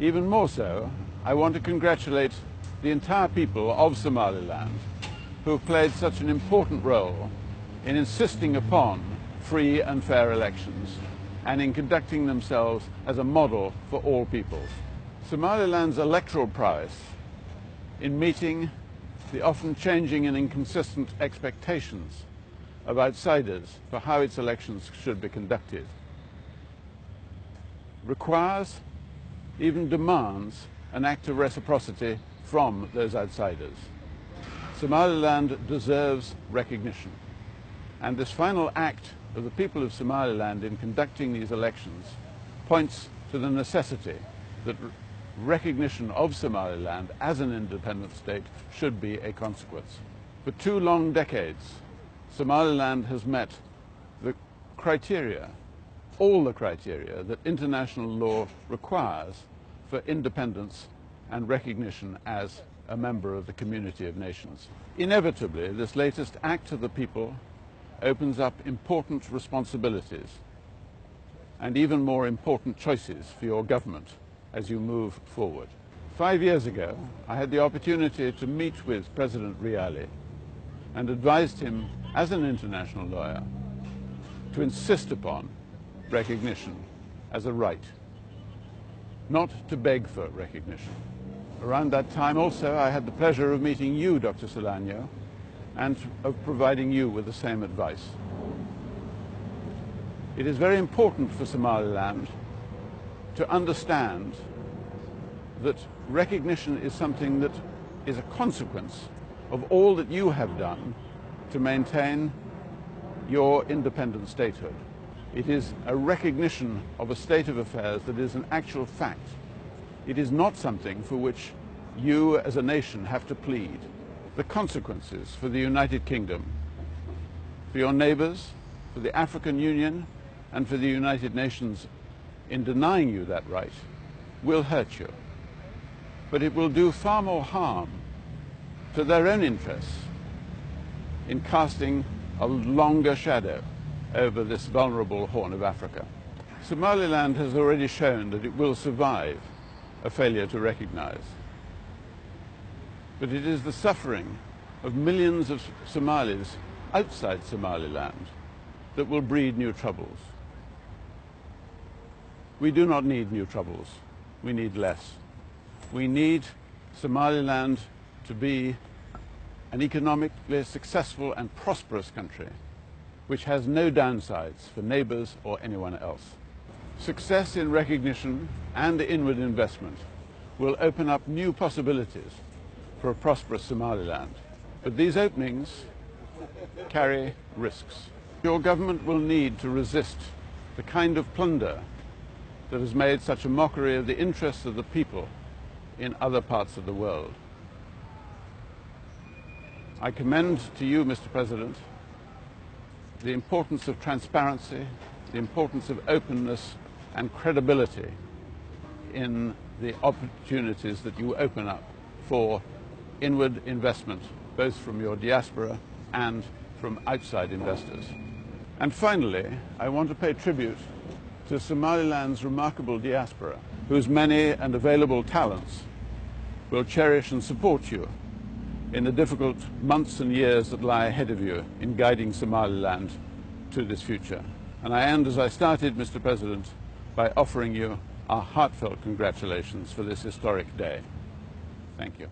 Even more so, I want to congratulate the entire people of Somaliland who have played such an important role in insisting upon free and fair elections and in conducting themselves as a model for all peoples. Somaliland's electoral prowess in meeting the often changing and inconsistent expectations of outsiders for how its elections should be conducted requires, even demands, an act of reciprocity from those outsiders. Somaliland deserves recognition, and this final act of the people of Somaliland in conducting these elections points to the necessity that recognition of Somaliland as an independent state should be a consequence. For 2 long decades, Somaliland has met the criteria, all the criteria that international law requires for independence and recognition as a member of the community of nations. Inevitably, this latest act of the people opens up important responsibilities and even more important choices for your government as you move forward. 5 years ago, I had the opportunity to meet with President Riali and advised him, as an international lawyer, to insist upon recognition as a right, not to beg for recognition. Around that time also, I had the pleasure of meeting you, Dr. Silanyoo, and of providing you with the same advice. It is very important for Somaliland to understand that recognition is something that is a consequence of all that you have done to maintain your independent statehood. It is a recognition of a state of affairs that is an actual fact. It is not something for which you as a nation have to plead. The consequences for the United Kingdom, for your neighbors, for the African Union, and for the United Nations in denying you that right will hurt you. But it will do far more harm to their own interests in casting a longer shadow over this vulnerable Horn of Africa. Somaliland has already shown that it will survive a failure to recognize. But it is the suffering of millions of Somalis outside Somaliland that will breed new troubles. We do not need new troubles. We need less. We need Somaliland to be an economically successful and prosperous country which has no downsides for neighbors or anyone else. Success in recognition and inward investment will open up new possibilities for a prosperous Somaliland. But these openings carry risks. Your government will need to resist the kind of plunder that has made such a mockery of the interests of the people in other parts of the world. I commend to you, Mr. President, the importance of transparency, the importance of openness and credibility in the opportunities that you open up for inward investment, both from your diaspora and from outside investors. And finally, I want to pay tribute to Somaliland's remarkable diaspora, whose many and available talents will cherish and support you in the difficult months and years that lie ahead of you in guiding Somaliland to this future. And I end, as I started, Mr. President, by offering you our heartfelt congratulations for this historic day. Thank you.